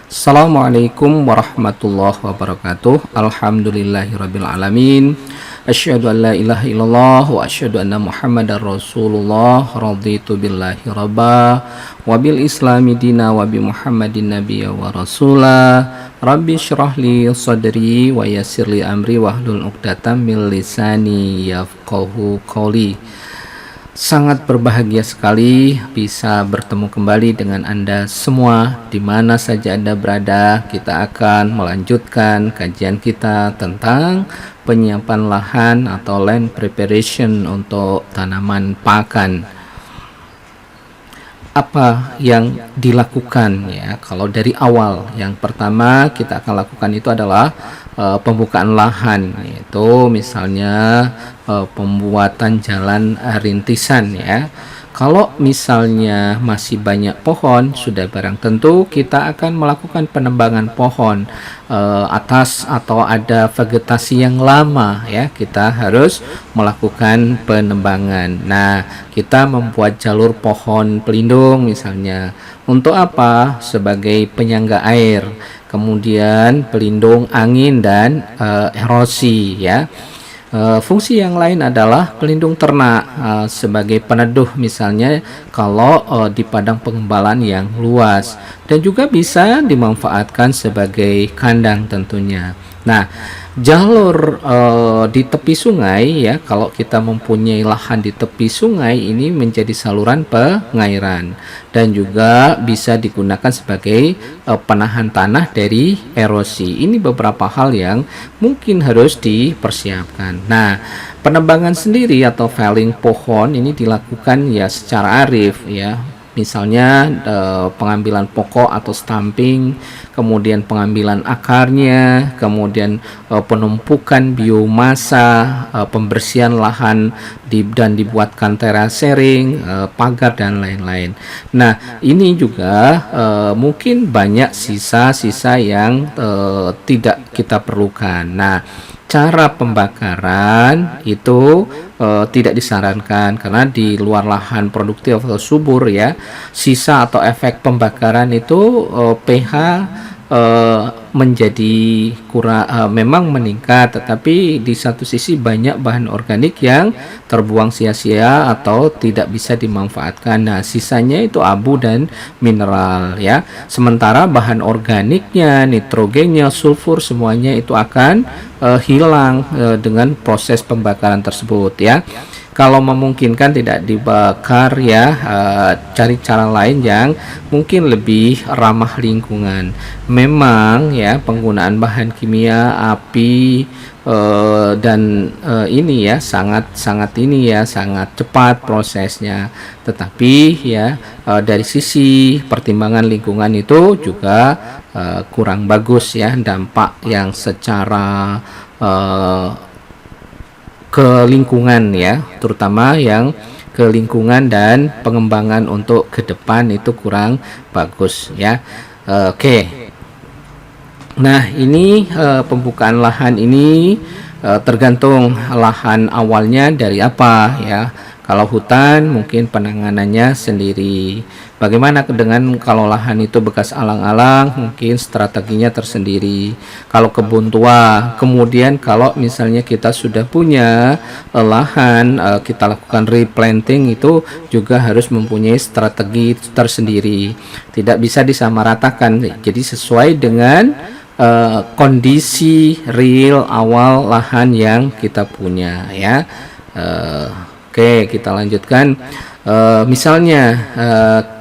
Assalamualaikum warahmatullahi wabarakatuh. Alhamdulillahirabbil alamin. Asyhadu an la ilaha illallah wa asyhadu anna Muhammadar Rasulullah. Raditu billahi rabba wa bil islami dina wa bi Muhammadin nabiyya wa rasula. Rabbi syrah li sadri wa yassir li amri wahlul 'uqdatam min lisani yafqahu qawli. Sangat berbahagia sekali bisa bertemu kembali dengan Anda semua di mana saja Anda berada. Kita akan melanjutkan kajian kita tentang penyiapan lahan atau land preparation untuk tanaman pakan. Apa yang dilakukan ya kalau dari awal? Yang pertama kita akan lakukan itu adalah pembukaan lahan, yaitu misalnya pembuatan jalan rintisan ya. Kalau misalnya masih banyak pohon, sudah barang tentu kita akan melakukan penebangan pohon atas atau ada vegetasi yang lama ya, kita harus melakukan penebangan. Nah, kita membuat jalur pohon pelindung misalnya. Untuk apa? Sebagai penyangga air, kemudian pelindung angin dan erosi ya. Fungsi yang lain adalah pelindung ternak sebagai peneduh misalnya kalau di padang pengembalan yang luas, dan juga bisa dimanfaatkan sebagai kandang tentunya. Nah, jalur di tepi sungai ya, kalau kita mempunyai lahan di tepi sungai ini menjadi saluran pengairan dan juga bisa digunakan sebagai penahan tanah dari erosi. Ini beberapa hal yang mungkin harus dipersiapkan. Nah, penebangan sendiri atau felling pohon ini dilakukan ya secara arif ya. Misalnya pengambilan pokok atau stumping, kemudian pengambilan akarnya, kemudian penumpukan biomasa, pembersihan lahan dan dibuatkan terasering, pagar dan lain-lain. Nah, ini juga mungkin banyak sisa-sisa yang tidak kita perlukan. Nah, cara pembakaran itu tidak disarankan karena di luar lahan produktif atau subur ya, sisa atau efek pembakaran itu pH menjadi kurang, memang meningkat, tetapi di satu sisi banyak bahan organik yang terbuang sia-sia atau tidak bisa dimanfaatkan. Nah, sisanya itu abu dan mineral ya. Sementara bahan organiknya, nitrogennya, sulfur semuanya itu akan hilang dengan proses pembakaran tersebut ya. Kalau memungkinkan tidak dibakar ya, cari cara lain yang mungkin lebih ramah lingkungan. Memang ya penggunaan bahan kimia, api dan ini ya sangat cepat prosesnya. Tetapi ya dari sisi pertimbangan lingkungan itu juga kurang bagus ya, dampak yang secara ke lingkungan ya, terutama yang ke lingkungan dan pengembangan untuk ke depan itu kurang bagus ya. Oke. Nah, ini pembukaan lahan ini tergantung lahan awalnya dari apa ya. Kalau hutan mungkin penanganannya sendiri. Bagaimana dengan kalau lahan itu bekas alang-alang, mungkin strateginya tersendiri. Kalau kebun tua, kemudian kalau misalnya kita sudah punya lahan, kita lakukan replanting itu juga harus mempunyai strategi tersendiri. Tidak bisa disamaratakan. Jadi sesuai dengan kondisi real awal lahan yang kita punya ya. Oke, kita lanjutkan. Misalnya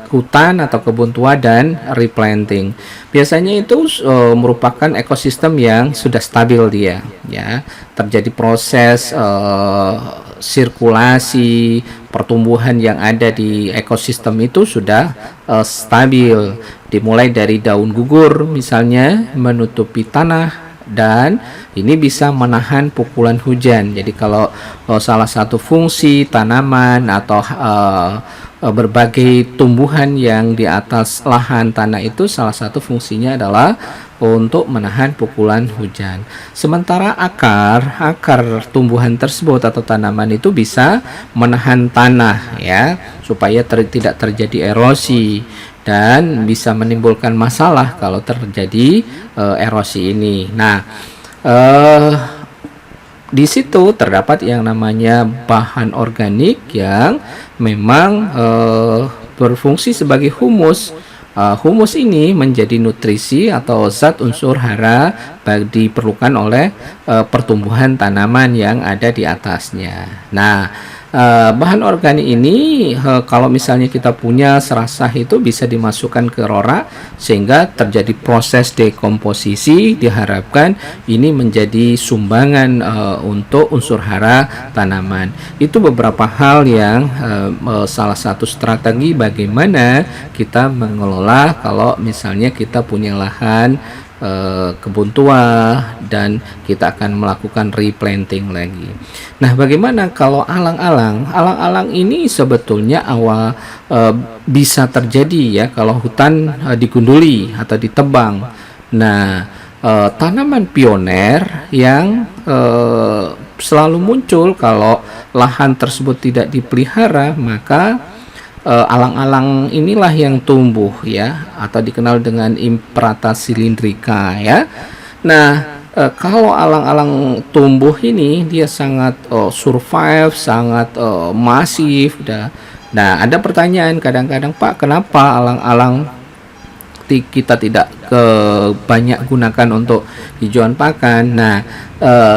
hutan atau kebun tua dan replanting. Biasanya itu merupakan ekosistem yang sudah stabil dia ya. Terjadi proses sirkulasi pertumbuhan yang ada di ekosistem itu sudah stabil. Dimulai dari daun gugur misalnya menutupi tanah, dan ini bisa menahan pukulan hujan. Jadi kalau salah satu fungsi tanaman atau berbagai tumbuhan yang di atas lahan tanah itu salah satu fungsinya adalah untuk menahan pukulan hujan. Sementara akar tumbuhan tersebut atau tanaman itu bisa menahan tanah ya, supaya tidak terjadi erosi dan bisa menimbulkan masalah kalau terjadi erosi ini. Nah, di situ terdapat yang namanya bahan organik yang memang berfungsi sebagai humus. Humus ini menjadi nutrisi atau zat unsur hara diperlukan oleh pertumbuhan tanaman yang ada di atasnya. Nah, bahan organik ini kalau misalnya kita punya serasah itu bisa dimasukkan ke rora sehingga terjadi proses dekomposisi. Diharapkan ini menjadi sumbangan untuk unsur hara tanaman. Itu beberapa hal yang salah satu strategi bagaimana kita mengelola kalau misalnya kita punya lahan kebun tua dan kita akan melakukan replanting lagi. Nah, bagaimana kalau alang-alang? Alang-alang ini sebetulnya bisa terjadi ya kalau hutan digunduli atau ditebang. Nah, tanaman pioner yang selalu muncul kalau lahan tersebut tidak dipelihara, maka alang-alang inilah yang tumbuh ya, atau dikenal dengan Imprata cylindrica ya. Nah, kalau alang-alang tumbuh ini dia sangat survive, sangat masif. Nah, ada pertanyaan kadang-kadang, Pak, kenapa alang-alang kita tidak banyak gunakan untuk hijauan pakan? Nah,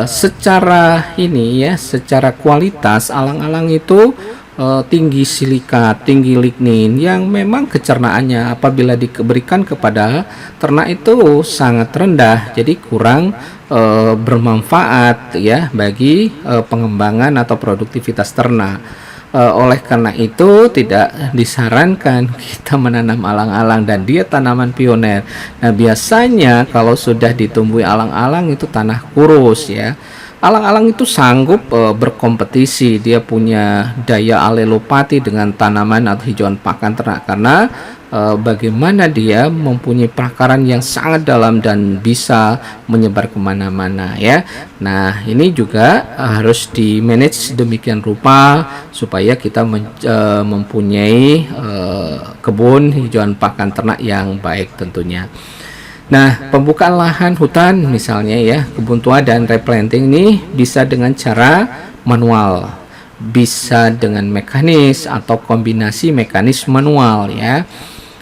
secara ini ya, secara kualitas alang-alang itu tinggi silika, tinggi lignin yang memang kecernaannya apabila diberikan kepada ternak itu sangat rendah, jadi kurang bermanfaat ya bagi pengembangan atau produktivitas ternak. Oleh karena itu tidak disarankan kita menanam alang-alang, dan dia tanaman pioner. Nah, biasanya kalau sudah ditumbuhi alang-alang itu tanah kurus ya. Alang-alang itu sanggup berkompetisi, dia punya daya alelopati dengan tanaman atau hijauan pakan ternak karena bagaimana dia mempunyai perakaran yang sangat dalam dan bisa menyebar kemana-mana ya. Nah, ini juga harus di manage demikian rupa supaya kita mempunyai kebun hijauan pakan ternak yang baik tentunya. Nah, pembukaan lahan hutan misalnya ya, kebun tua dan replanting ini bisa dengan cara manual, bisa dengan mekanis atau kombinasi mekanis manual ya.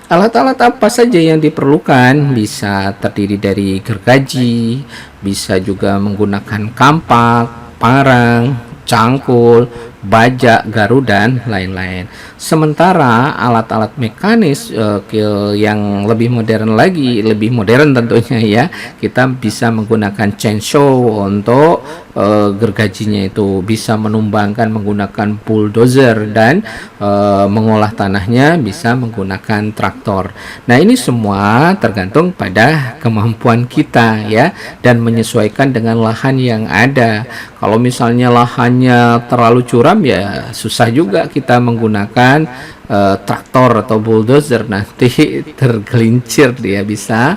Alat-alat apa saja yang diperlukan? Bisa terdiri dari gergaji, bisa juga menggunakan kampak, parang, cangkul, bajak, garu, dan lain-lain. Sementara alat-alat mekanis yang lebih modern lagi, lebih modern tentunya ya, kita bisa menggunakan chainsaw untuk gergajinya itu, bisa menumbangkan menggunakan bulldozer, dan mengolah tanahnya bisa menggunakan traktor. Nah, ini semua tergantung pada kemampuan kita ya, dan menyesuaikan dengan lahan yang ada. Kalau misalnya lahannya terlalu curam ya susah juga kita menggunakan traktor atau bulldozer, nanti tergelincir, dia bisa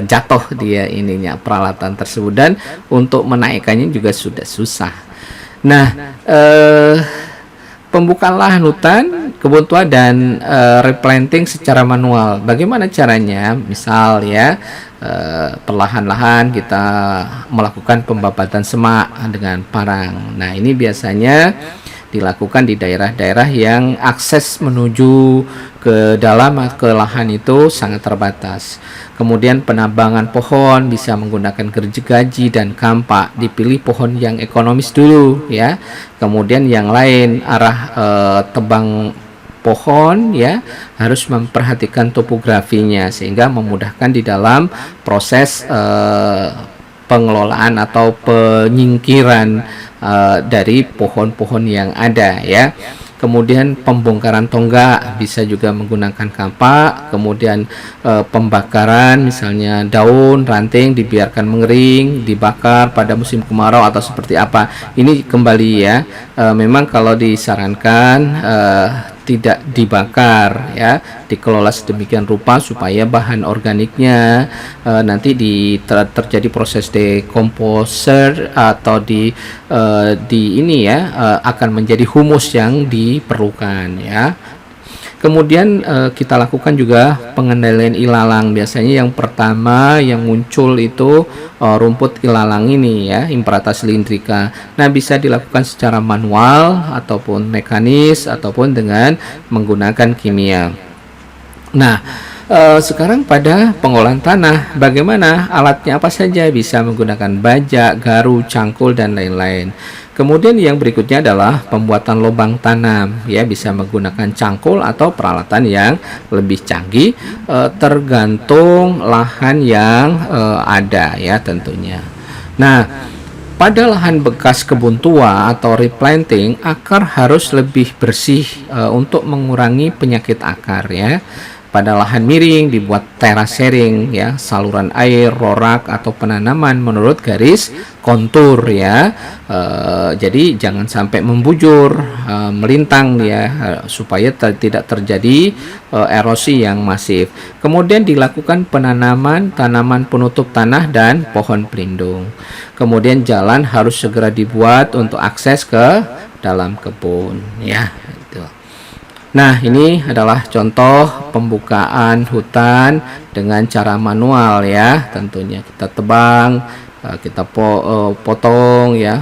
jatuh dia ininya peralatan tersebut, dan untuk menaikkannya juga sudah susah. Nah, pembukaan lahan hutan, kebun tua, dan replanting secara manual. Bagaimana caranya? Misal ya, perlahan-lahan kita melakukan pembabatan semak dengan parang. Nah, ini biasanya dilakukan di daerah-daerah yang akses menuju ke dalam ke lahan itu sangat terbatas. Kemudian penambangan pohon bisa menggunakan gergaji dan kampak, dipilih pohon yang ekonomis dulu ya. Kemudian yang lain arah tebang pohon ya, harus memperhatikan topografinya sehingga memudahkan di dalam proses pengelolaan atau penyingkiran dari pohon-pohon yang ada ya. kemudian pembongkaran tonggak bisa juga menggunakan kampak, kemudian pembakaran misalnya daun, ranting dibiarkan mengering, dibakar pada musim kemarau atau seperti apa. Ini kembali ya, memang kalau disarankan tidak dibakar ya, dikelola sedemikian rupa supaya bahan organiknya nanti terjadi proses dekomposer atau di ini ya, akan menjadi humus yang diperlukan ya. Kemudian kita lakukan juga pengendalian ilalang. Biasanya yang pertama yang muncul itu rumput ilalang ini ya, Imbrata cylindrica. Nah, bisa dilakukan secara manual ataupun mekanis ataupun dengan menggunakan kimia. Nah, sekarang pada pengolahan tanah, bagaimana alatnya, apa saja? Bisa menggunakan baja, garu, cangkul, dan lain-lain. Kemudian yang berikutnya adalah pembuatan lubang tanam, ya, bisa menggunakan cangkul atau peralatan yang lebih canggih, tergantung lahan yang ada ya tentunya. Nah, pada lahan bekas kebun tua atau replanting, akar harus lebih bersih untuk mengurangi penyakit akar ya. Pada lahan miring dibuat terasering ya, saluran air, rorak atau penanaman menurut garis kontur ya. Jadi jangan sampai membujur, melintang ya, supaya tidak terjadi erosi yang masif. Kemudian dilakukan penanaman tanaman penutup tanah dan pohon pelindung. Kemudian jalan harus segera dibuat untuk akses ke dalam kebun ya. Nah, ini adalah contoh pembukaan hutan dengan cara manual ya. Tentunya kita tebang, kita potong ya,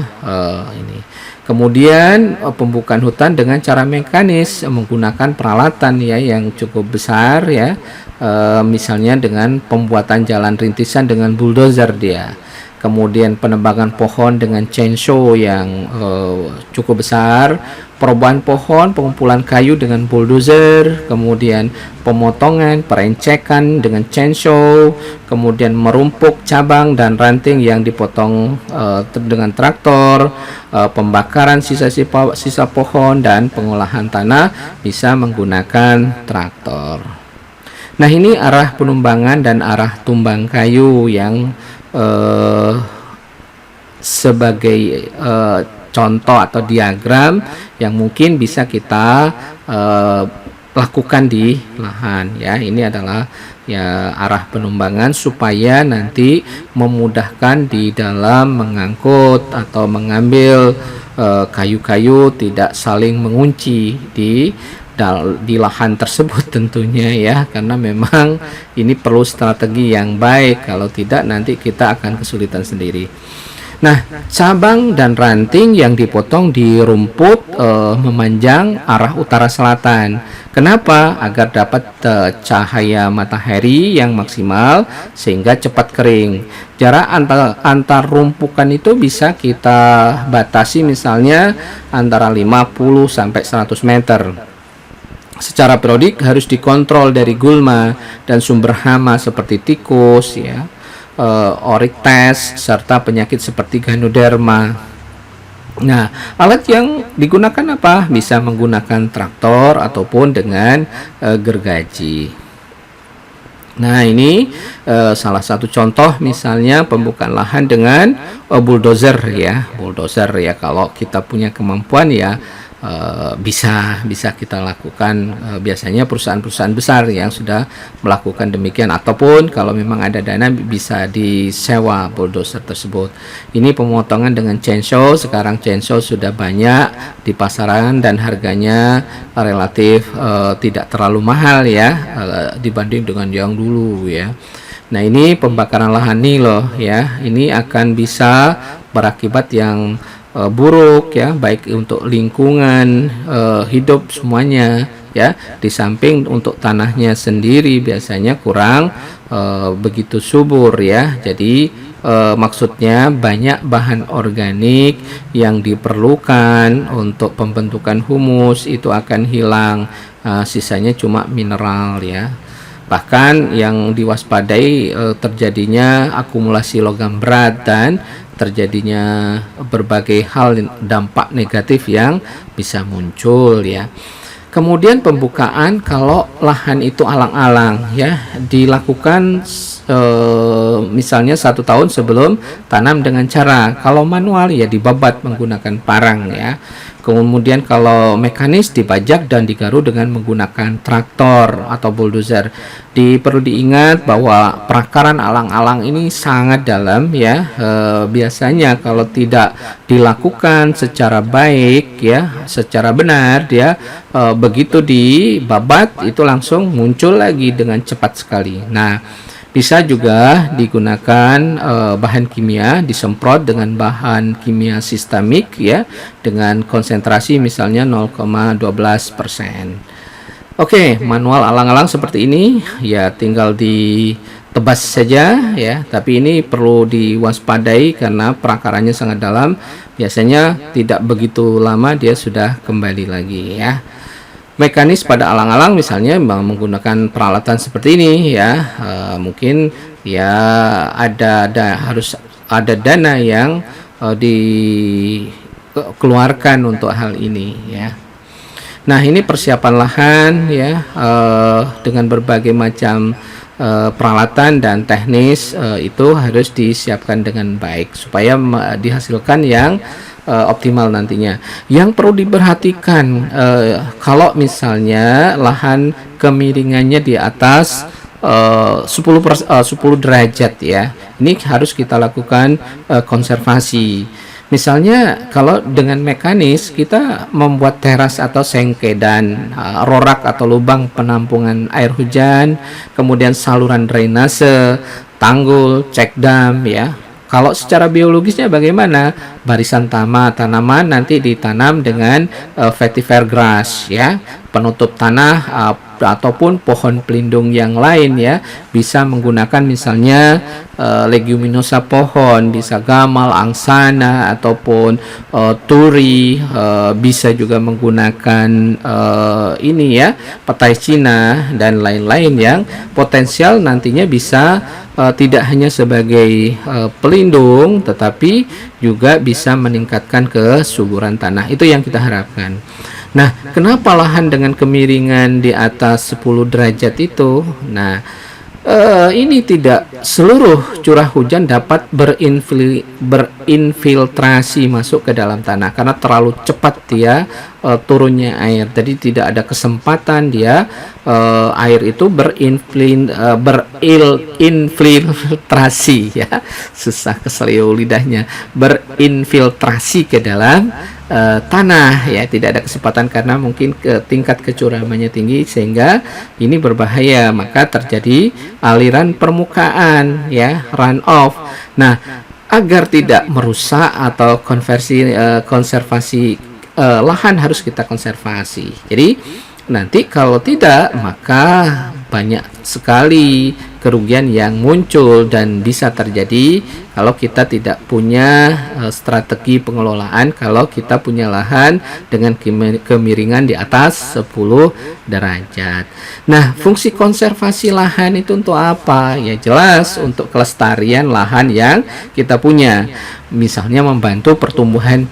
ini. Kemudian pembukaan hutan dengan cara mekanis menggunakan peralatan ya yang cukup besar ya. Misalnya dengan pembuatan jalan rintisan dengan bulldozer dia. Kemudian penebangan pohon dengan chainsaw yang cukup besar, perobohan pohon, pengumpulan kayu dengan bulldozer, kemudian pemotongan, perencekan dengan chainsaw, kemudian merumpuk cabang dan ranting yang dipotong dengan traktor, pembakaran sisa pohon, dan pengolahan tanah bisa menggunakan traktor. Nah, ini arah penumbangan dan arah tumbang kayu yang sebagai contoh atau diagram yang mungkin bisa kita lakukan di lahan ya. Ini adalah ya arah penumbangan supaya nanti memudahkan di dalam mengangkut atau mengambil kayu-kayu, tidak saling mengunci di lahan tersebut tentunya ya, karena memang ini perlu strategi yang baik, kalau tidak nanti kita akan kesulitan sendiri. Nah, cabang dan ranting yang dipotong di rumput memanjang arah utara selatan. Kenapa? Agar dapat cahaya matahari yang maksimal sehingga cepat kering. Jarak antar rumpukan itu bisa kita batasi misalnya antara 50 sampai 100 meter. Secara periodik harus dikontrol dari gulma dan sumber hama seperti tikus ya, oriktes, serta penyakit seperti ganoderma. Nah, alat yang digunakan apa? Bisa menggunakan traktor ataupun dengan gergaji. Nah, ini salah satu contoh misalnya pembukaan lahan dengan bulldozer ya. Bulldozer ya, kalau kita punya kemampuan ya bisa kita lakukan. Biasanya perusahaan-perusahaan besar yang sudah melakukan demikian, ataupun kalau memang ada dana bisa disewa bulldozer tersebut. Ini pemotongan dengan chainsaw. Sekarang chainsaw sudah banyak di pasaran dan harganya relatif tidak terlalu mahal ya, dibanding dengan yang dulu ya. Nah, ini pembakaran lahan nih loh ya, ini akan bisa berakibat yang buruk ya, baik untuk lingkungan hidup semuanya ya. Di samping untuk tanahnya sendiri biasanya kurang begitu subur ya. Jadi maksudnya banyak bahan organik yang diperlukan untuk pembentukan humus itu akan hilang, sisanya cuma mineral ya. Bahkan yang diwaspadai terjadinya akumulasi logam berat dan terjadinya berbagai hal dampak negatif yang bisa muncul ya. Kemudian pembukaan kalau lahan itu alang-alang ya, dilakukan misalnya 1 tahun sebelum tanam dengan cara kalau manual ya dibabat menggunakan parang ya. Kemudian kalau mekanis dibajak dan digaruk dengan menggunakan traktor atau bulldozer. Perlu diingat bahwa perakaran alang-alang ini sangat dalam ya. Biasanya kalau tidak dilakukan secara baik ya, secara benar dia begitu dibabat itu langsung muncul lagi dengan cepat sekali. Nah, bisa juga digunakan bahan kimia disemprot dengan bahan kimia sistemik ya dengan konsentrasi misalnya 0,12%. Oke, manual alang-alang seperti ini ya tinggal ditebas saja ya, tapi ini perlu diwaspadai karena perakarannya sangat dalam. Biasanya tidak begitu lama dia sudah kembali lagi ya. Mekanis pada alang-alang misalnya menggunakan peralatan seperti ini ya, mungkin ya harus ada dana yang dikeluarkan untuk hal ini ya. Nah, ini persiapan lahan ya dengan berbagai macam peralatan dan teknis itu harus disiapkan dengan baik supaya dihasilkan yang optimal nantinya. Yang perlu diperhatikan kalau misalnya lahan kemiringannya di atas 10 derajat ya, ini harus kita lakukan konservasi. Misalnya kalau dengan mekanis kita membuat teras atau sengkedan, rorak atau lubang penampungan air hujan, kemudian saluran drainase, tanggul, cek dam ya. Kalau secara biologisnya bagaimana? Barisan tanaman nanti ditanam dengan vetiver grass ya, penutup tanah ataupun pohon pelindung yang lain ya. Bisa menggunakan misalnya leguminosa pohon, bisa gamal, angsana ataupun turi, bisa juga menggunakan ini ya, petai Cina dan lain-lain yang potensial nantinya bisa tidak hanya sebagai pelindung tetapi juga bisa meningkatkan kesuburan tanah. Itu yang kita harapkan. Nah, kenapa lahan dengan kemiringan di atas 10 derajat itu? Nah, ini tidak seluruh curah hujan dapat berinfiltrasi masuk ke dalam tanah karena terlalu cepat dia turunnya air. Jadi tidak ada kesempatan dia air itu berinfiltrasi ya, susah keselio lidahnya, berinfiltrasi ke dalam tanah ya, tidak ada kesempatan karena mungkin tingkat kecuramannya tinggi sehingga ini berbahaya, maka terjadi aliran permukaan ya, runoff. Nah, agar tidak merusak atau konservasi lahan harus kita konservasi. Jadi nanti kalau tidak maka banyak sekali kerugian yang muncul dan bisa terjadi kalau kita tidak punya strategi pengelolaan, kalau kita punya lahan dengan kemiringan di atas 10 derajat. Nah, fungsi konservasi lahan itu untuk apa? Ya jelas untuk kelestarian lahan yang kita punya. Misalnya membantu pertumbuhan,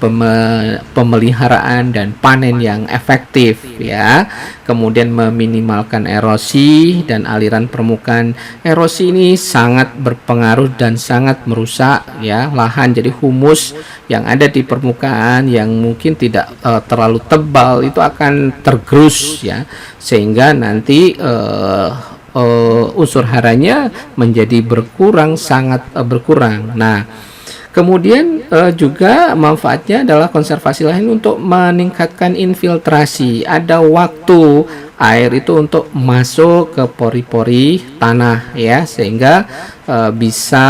pemeliharaan dan panen yang efektif ya. Kemudian meminimalkan erosi dan aliran permukaan. Erosi ini sangat berpengaruh dan sangat merusak ya lahan. Jadi humus yang ada di permukaan yang mungkin tidak terlalu tebal itu akan tergerus ya, sehingga nanti unsur haranya menjadi berkurang, sangat berkurang. Nah, kemudian juga manfaatnya adalah konservasi lahan untuk meningkatkan infiltrasi. Ada waktu air itu untuk masuk ke pori-pori tanah ya, sehingga bisa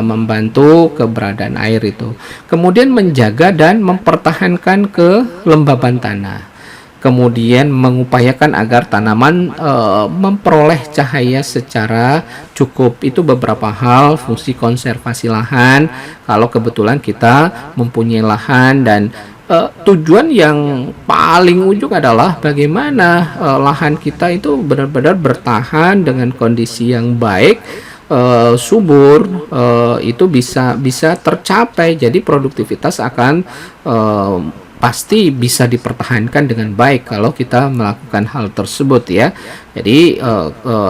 membantu keberadaan air itu. Kemudian menjaga dan mempertahankan kelembaban tanah. Kemudian mengupayakan agar tanaman memperoleh cahaya secara cukup. Itu beberapa hal fungsi konservasi lahan kalau kebetulan kita mempunyai lahan, dan tujuan yang paling ujung adalah bagaimana lahan kita itu benar-benar bertahan dengan kondisi yang baik subur, itu bisa tercapai. Jadi produktivitas akan pasti bisa dipertahankan dengan baik kalau kita melakukan hal tersebut ya. Jadi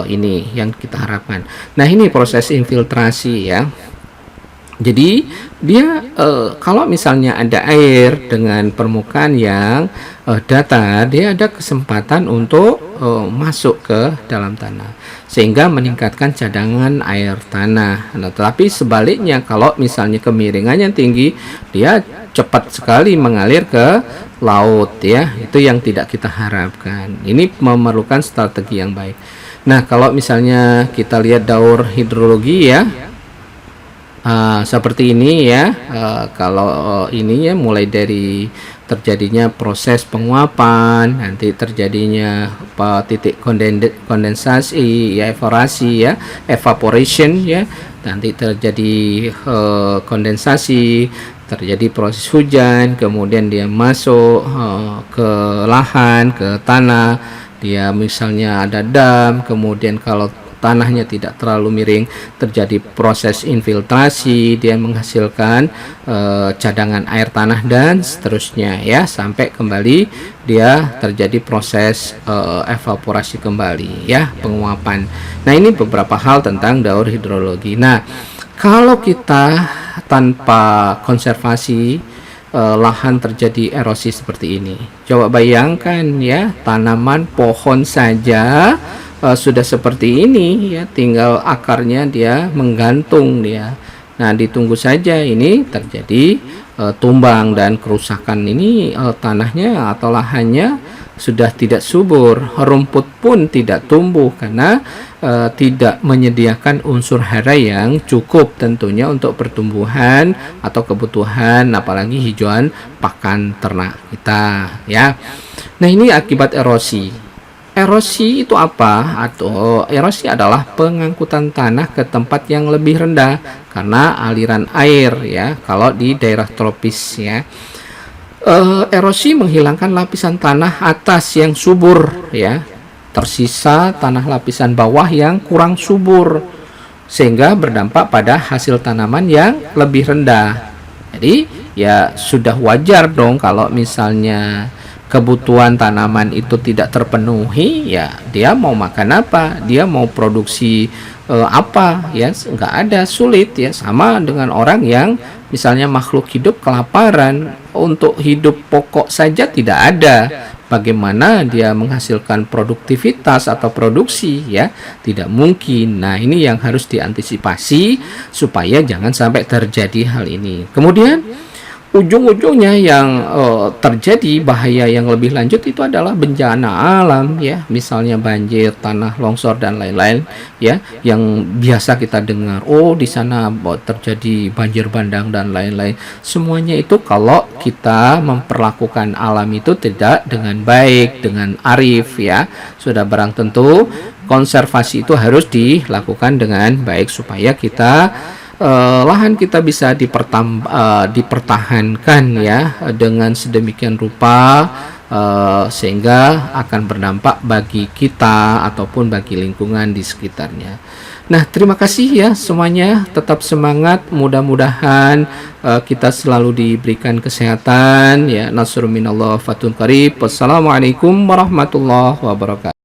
ini yang kita harapkan. Nah, ini proses infiltrasi ya. Jadi dia kalau misalnya ada air dengan permukaan yang datar, dia ada kesempatan untuk masuk ke dalam tanah sehingga meningkatkan cadangan air tanah. Nah, tetapi sebaliknya kalau misalnya kemiringannya tinggi, dia cepat sekali mengalir ke laut ya. Itu yang tidak kita harapkan. Ini memerlukan strategi yang baik. Nah, kalau misalnya kita lihat daur hidrologi ya, seperti ini ya. Kalau ini ya mulai dari terjadinya proses penguapan, nanti terjadinya titik kondensasi ya, evaporation ya, nanti terjadi kondensasi, terjadi proses hujan, kemudian dia masuk ke lahan, ke tanah, dia misalnya ada dam, kemudian kalau tanahnya tidak terlalu miring, terjadi proses infiltrasi, dia menghasilkan cadangan air tanah dan seterusnya ya, sampai kembali dia terjadi proses evaporasi kembali ya, penguapan. Nah, ini beberapa hal tentang daur hidrologi. Nah, kalau kita tanpa konservasi, lahan terjadi erosi seperti ini. Coba bayangkan ya, tanaman pohon saja sudah seperti ini ya, tinggal akarnya dia menggantung dia. Nah, ditunggu saja ini terjadi tumbang dan kerusakan. Ini tanahnya atau lahannya sudah tidak subur, rumput pun tidak tumbuh karena tidak menyediakan unsur hara yang cukup tentunya untuk pertumbuhan atau kebutuhan apalagi hijauan pakan ternak kita ya. Nah, ini akibat erosi. Erosi itu apa? Atau erosi adalah pengangkutan tanah ke tempat yang lebih rendah karena aliran air ya, kalau di daerah tropis ya. Erosi menghilangkan lapisan tanah atas yang subur ya, tersisa tanah lapisan bawah yang kurang subur sehingga berdampak pada hasil tanaman yang lebih rendah. Jadi ya sudah wajar dong kalau misalnya kebutuhan tanaman itu tidak terpenuhi, ya dia mau makan apa, dia mau produksi apa ya, nggak ada, sulit ya. Sama dengan orang yang misalnya makhluk hidup kelaparan, untuk hidup pokok saja tidak ada, bagaimana dia menghasilkan produktivitas atau produksi ya, tidak mungkin. Nah, ini yang harus diantisipasi supaya jangan sampai terjadi hal ini. Kemudian ujung-ujungnya yang terjadi bahaya yang lebih lanjut itu adalah bencana alam ya, misalnya banjir, tanah longsor dan lain-lain ya, yang biasa kita dengar, oh di sana terjadi banjir bandang dan lain-lain. Semuanya itu kalau kita memperlakukan alam itu tidak dengan baik, dengan arif ya, sudah barang tentu konservasi itu harus dilakukan dengan baik supaya kita lahan kita bisa dipertahankan ya dengan sedemikian rupa sehingga akan berdampak bagi kita ataupun bagi lingkungan di sekitarnya. Nah, terima kasih ya semuanya, tetap semangat, mudah-mudahan kita selalu diberikan kesehatan ya. Nasrun minallah fatun qarib. Wassalamualaikum warahmatullahi wabarakatuh.